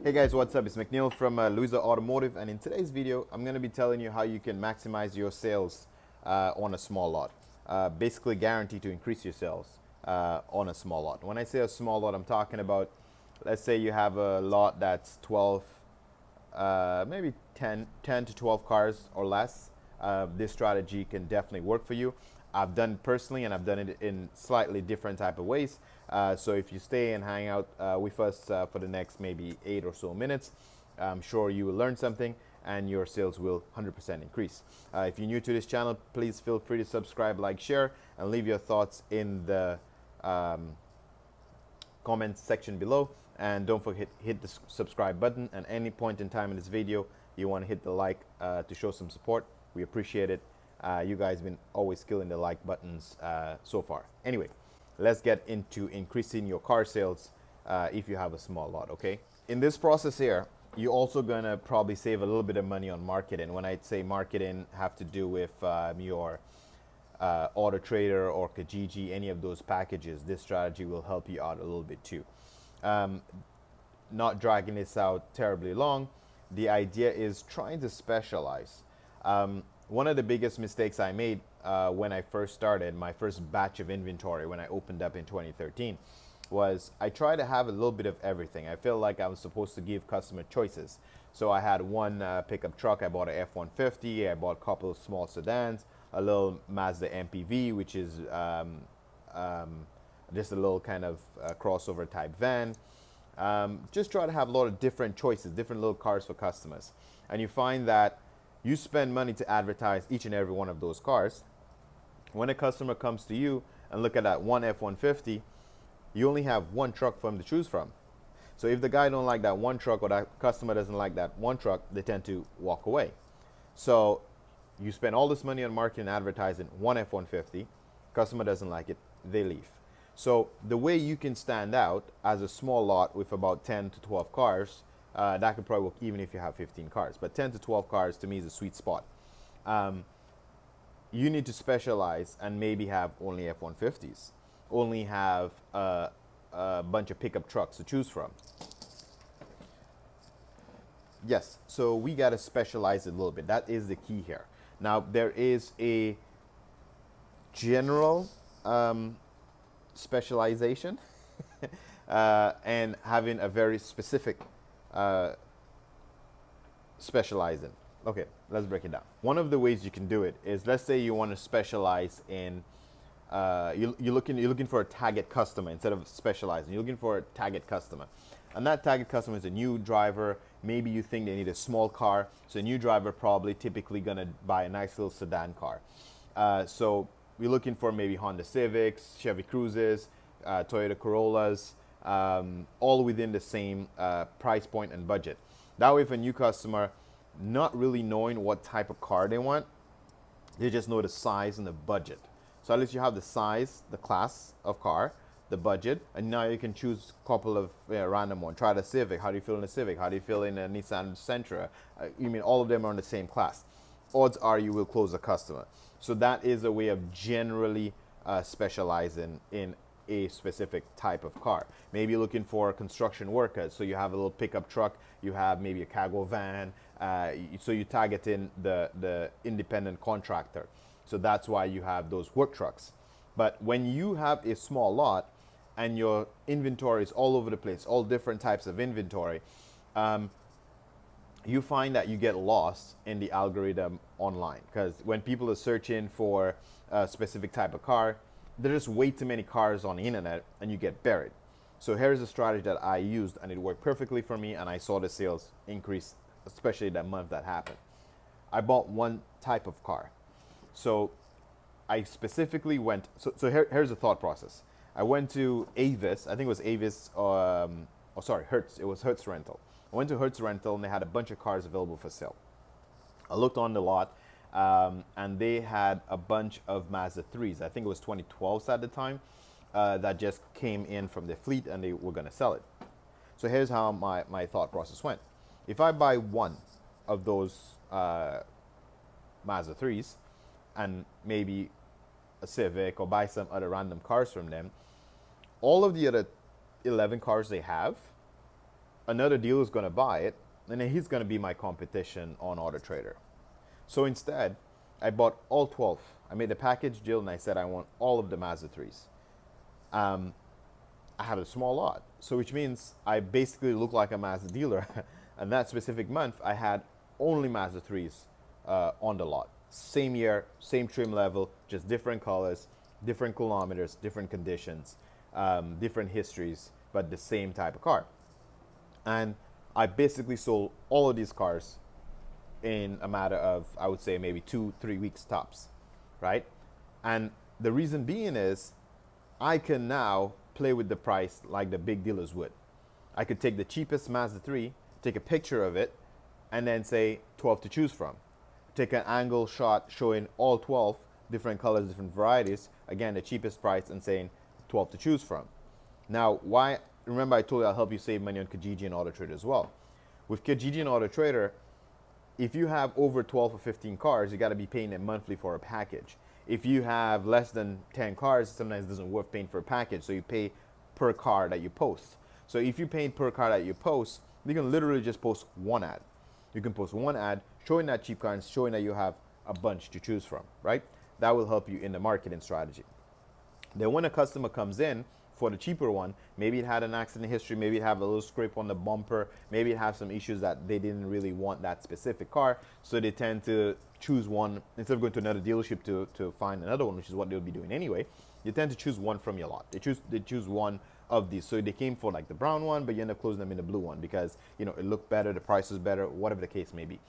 Hey guys, what's up? It's McNeil from Louisa Automotive, and in today's video, I'm going to be telling you how you can maximize your sales on a small lot. Basically, guarantee to increase your sales on a small lot. When I say a small lot, I'm talking about, let's say you have a lot that's 12, maybe 10 to 12 cars or less. This strategy can definitely work for you. I've done it personally, and I've done it in slightly different type of ways. So if you stay and hang out with us for the next maybe 8 or so minutes, I'm sure you will learn something and your sales will 100% increase. If you're new to this channel, please feel free to subscribe, like, share, and leave your thoughts in the comments section below. And don't forget, hit the subscribe button. And any point in time in this video, you want to hit the like to show some support. We appreciate it. You guys been always killing the like buttons so far. Anyway, let's get into increasing your car sales if you have a small lot, okay? In this process here, you're also gonna probably save a little bit of money on marketing. When I say marketing, have to do with your Auto Trader or Kijiji, any of those packages. This strategy will help you out a little bit too. Not dragging this out terribly long, the idea is trying to specialize. One of the biggest mistakes I made when I first started, my first batch of inventory when I opened up in 2013, was I tried to have a little bit of everything. I felt like I was supposed to give customer choices. So I had one pickup truck, I bought a F-150, I bought a couple of small sedans, a little Mazda MPV, which is just a little kind of crossover type van. Just try to have a lot of different choices, different little cars for customers. And you find that you spend money to advertise each and every one of those cars. When a customer comes to you and look at that one F-150, you only have one truck for him to choose from. So if the guy don't like that one truck or that customer doesn't like that one truck, they tend to walk away. So you spend all this money on marketing and advertising one F-150, customer doesn't like it, they leave. So the way you can stand out as a small lot with about 10 to 12 cars, that could probably work even if you have 15 cars. But 10 to 12 cars to me is a sweet spot. You need to specialize and maybe have only F-150s. Only have a bunch of pickup trucks to choose from. Yes, so we got to specialize a little bit. That is the key here. Now, there is a general specialization and having a very specific specializing. Okay, let's break it down. One of the ways you can do it is, let's say you want to specialize in you're looking for a target customer instead of specializing. You're looking for a target customer, and that target customer is a new driver. Maybe you think they need a small car, so a new driver probably typically gonna buy a nice little sedan car. So we're looking for maybe Honda Civics, Chevy Cruises, Toyota Corollas, all within the same price point and budget. That way, if a new customer, not really knowing what type of car they want, they just know the size and the budget. So at least you have the size, the class of car, the budget, and now you can choose a couple of random ones. Try the Civic. How do you feel in the Civic? How do you feel in a Nissan Sentra? You mean all of them are in the same class? Odds are you will close a customer. So that is a way of generally specializing in a specific type of car. Maybe you're looking for construction workers, so you have a little pickup truck, you have maybe a cargo van, so you target in the independent contractor. So that's why you have those work trucks. But when you have a small lot and your inventory is all over the place, all different types of inventory, you find that you get lost in the algorithm online, because when people are searching for a specific type of car, there's way too many cars on the internet and you get buried. So here's a strategy that I used and it worked perfectly for me, and I saw the sales increase, especially that month that happened. I bought one type of car. So I specifically went, here's the thought process. I went to Avis, I think it was Avis, Hertz, it was Hertz Rental. I went to Hertz Rental and they had a bunch of cars available for sale. I looked on the lot, and they had a bunch of Mazda 3s. I think it was 2012s at the time, that just came in from the fleet and they were going to sell it. So here's how my thought process went. If I buy one of those Mazda 3s and maybe a Civic or buy some other random cars from them, all of the other 11 cars they have another dealer is going to buy it, and then he's going to be my competition on Auto Trader. So instead, I bought all 12. I made a package deal and I said I want all of the Mazda 3s. I had a small lot, so which means I basically look like a Mazda dealer. And that specific month, I had only Mazda 3s on the lot. Same year, same trim level, just different colors, different kilometers, different conditions, different histories, but the same type of car. And I basically sold all of these cars in a matter of, I would say, maybe 2-3 weeks tops, right? And the reason being is I can now play with the price like the big dealers would. I could take the cheapest Mazda 3, take a picture of it, and then say 12 to choose from. Take an angle shot showing all 12, different colors, different varieties, again, the cheapest price, and saying 12 to choose from. Now, why? Remember I told you I'll help you save money on Kijiji and Auto Trader as well. With Kijiji and Auto Trader, if you have over 12 or 15 cars, you got to be paying them monthly for a package. If you have less than 10 cars, sometimes it doesn't worth paying for a package, so you pay per car that you post. So if you pay per car that you post, you can literally just post one ad. You can post one ad showing that cheap car and showing that you have a bunch to choose from, right? That will help you in the marketing strategy. Then when a customer comes in for the cheaper one, maybe it had an accident history, maybe it had a little scrape on the bumper, maybe it has some issues that they didn't really want that specific car, so they tend to choose one, instead of going to another dealership to find another one, which is what they'll be doing anyway, you tend to choose one from your lot. They choose one of these. So they came for like the brown one, but you end up closing them in the blue one because, you know, it looked better, the price was better, whatever the case may be.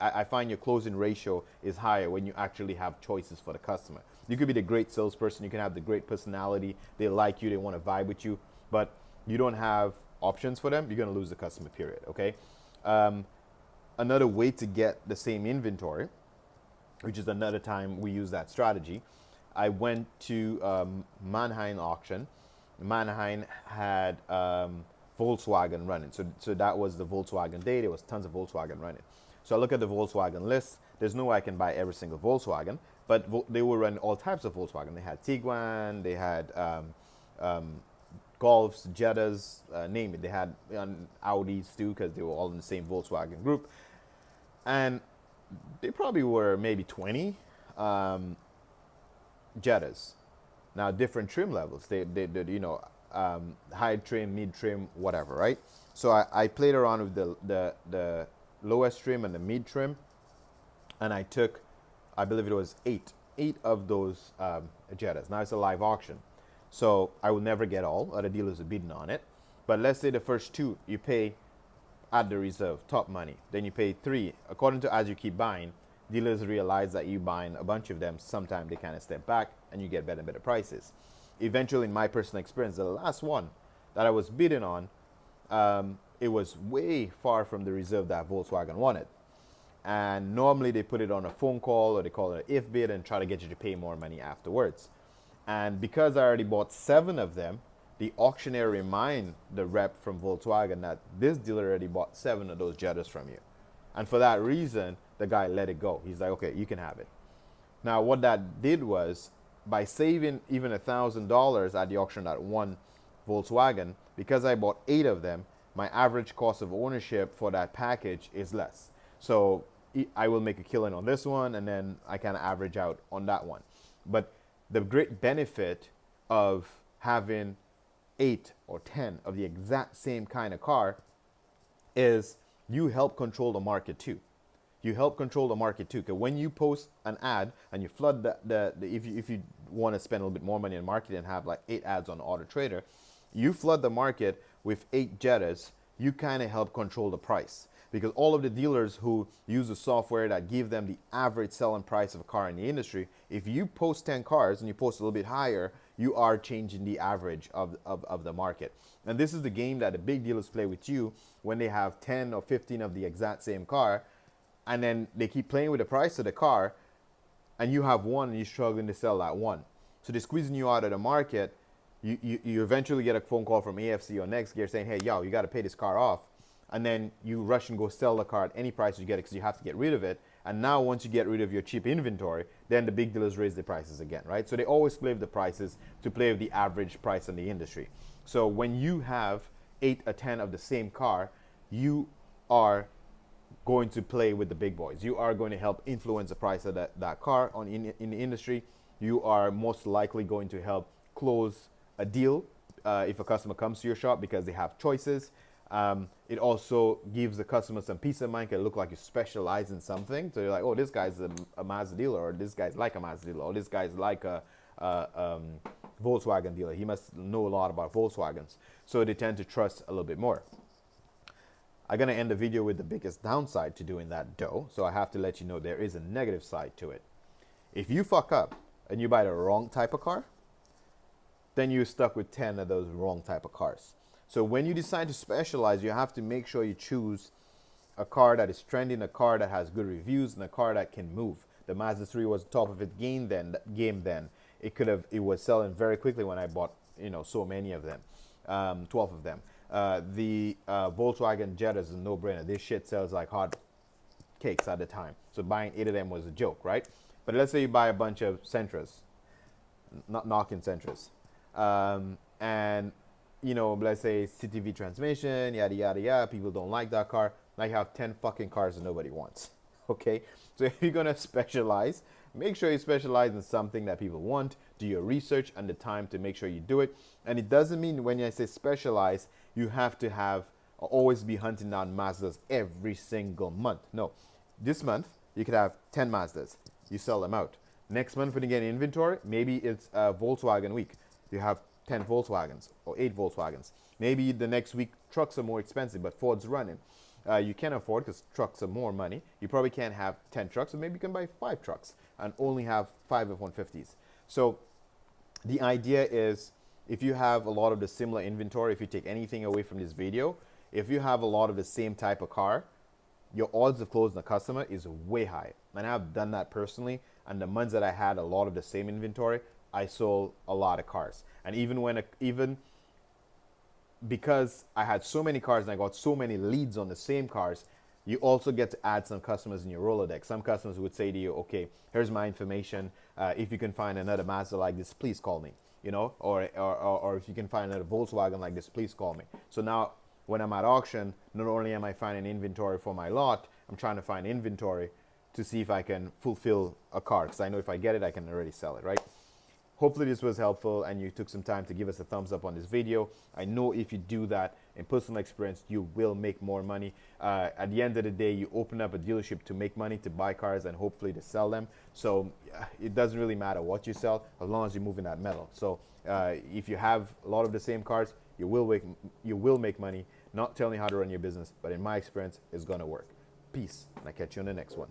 I find your closing ratio is higher when you actually have choices for the customer. You could be the great salesperson, you can have the great personality, they like you, they want to vibe with you, but you don't have options for them, you're going to lose the customer, period, okay? Another way to get the same inventory, which is another time we use that strategy, I went to Mannheim auction. Mannheim had Volkswagen running. So that was the Volkswagen day. There was tons of Volkswagen running. So I look at the Volkswagen list. There's no way I can buy every single Volkswagen, but they were running all types of Volkswagen. They had Tiguan, they had Golfs, Jettas, name it. They had Audis too because they were all in the same Volkswagen group. And they probably were maybe 20 Jettas. Now, different trim levels. They you know, high trim, mid trim, whatever, right? So I played around with the lowest trim and the mid trim, and I took, I believe it was eight of those Jettas. Now it's a live auction, so I will never get all. Other dealers are bidding on it, but let's say the first two you pay at the reserve, top money. Then you pay 3. According to as you keep buying, dealers realize that you buying a bunch of them, sometimes they kind of step back and you get better and better prices. Eventually, in my personal experience, the last one that I was bidding on, it was way far from the reserve that Volkswagen wanted. And normally they put it on a phone call or they call it an if bid and try to get you to pay more money afterwards. And because I already bought 7 of them, the auctioneer reminded the rep from Volkswagen that this dealer already bought 7 of those Jettas from you. And for that reason, the guy let it go. He's like, okay, you can have it. Now, what that did was, by saving even $1,000 at the auction at one Volkswagen, because I bought 8 of them, my average cost of ownership for that package is less. So I will make a killing on this one, and then I kind of average out on that one. But the great benefit of having 8 or 10 of the exact same kind of car is you help control the market too. You help control the market too. Because when you post an ad and you flood if you want to spend a little bit more money in marketing and have like 8 ads on Auto Trader, you flood the market with 8 Jettas, you kind of help control the price. Because all of the dealers who use the software that give them the average selling price of a car in the industry, if you post 10 cars and you post a little bit higher, you are changing the average of the market. And this is the game that the big dealers play with you when they have 10 or 15 of the exact same car, and then they keep playing with the price of the car, and you have one and you're struggling to sell that one. So they're squeezing you out of the market. You eventually get a phone call from AFC or Next Gear saying, hey, yo, you got to pay this car off. And then you rush and go sell the car at any price you get it because you have to get rid of it. And now once you get rid of your cheap inventory, then the big dealers raise the prices again, right? So they always play with the prices to play with the average price in the industry. So when you have 8 or 10 of the same car, you are going to play with the big boys. You are going to help influence the price of that car in the industry. You are most likely going to help close a deal if a customer comes to your shop because they have choices. It also gives the customer some peace of mind. It look like you specialize in something. So you're like, oh, this guy's a Mazda dealer, or this guy's like a Mazda dealer, or this guy's like a Volkswagen dealer. He must know a lot about Volkswagens. So they tend to trust a little bit more. I'm going to end the video with the biggest downside to doing that though. So I have to let you know there is a negative side to it. If you fuck up and you buy the wrong type of car, then you're stuck with 10 of those wrong type of cars. So when you decide to specialize, you have to make sure you choose a car that is trending, a car that has good reviews, and a car that can move. The Mazda 3 was top of its game then. It was selling very quickly when I bought, so many of them, 12 of them. The Volkswagen Jetta is a no-brainer. This shit sells like hot cakes at the time. So buying 8 of them was a joke, right? But let's say you buy a bunch of Sentras, not knocking Sentras, and let's say CTV transmission, yada yada yada. People don't like that car. Now you have 10 fucking cars that nobody wants. Okay, so if you're gonna specialize, make sure you specialize in something that people want. Do your research and the time to make sure you do it. And it doesn't mean when I say specialize, you have to have always be hunting down Mazdas every single month. No, this month you could have 10 Mazdas. You sell them out. Next month when you get inventory, maybe it's a Volkswagen week. You have 10 Volkswagens or 8 Volkswagens. Maybe the next week trucks are more expensive, but Ford's running. You can afford because trucks are more money. You probably can't have 10 trucks, so maybe you can buy 5 trucks and only have 5 F-150s. So the idea is if you have a lot of the similar inventory, if you take anything away from this video, if you have a lot of the same type of car, your odds of closing a customer is way high. And I've done that personally. And the months that I had a lot of the same inventory, I sold a lot of cars. And even because I had so many cars and I got so many leads on the same cars, you also get to add some customers in your Rolodex. Some customers would say to you, okay, here's my information. If you can find another Mazda like this, please call me. Or if you can find another Volkswagen like this, please call me. So now when I'm at auction, not only am I finding inventory for my lot, I'm trying to find inventory to see if I can fulfill a car. Because I know if I get it, I can already sell it, right? Hopefully this was helpful and you took some time to give us a thumbs up on this video. I know if you do that, in personal experience, you will make more money. At the end of the day, you open up a dealership to make money, to buy cars, and hopefully to sell them. So it doesn't really matter what you sell as long as you move in that metal. So if you have a lot of the same cars, you will make money. Not telling you how to run your business, but in my experience, it's gonna work. Peace, and I'll catch you on the next one.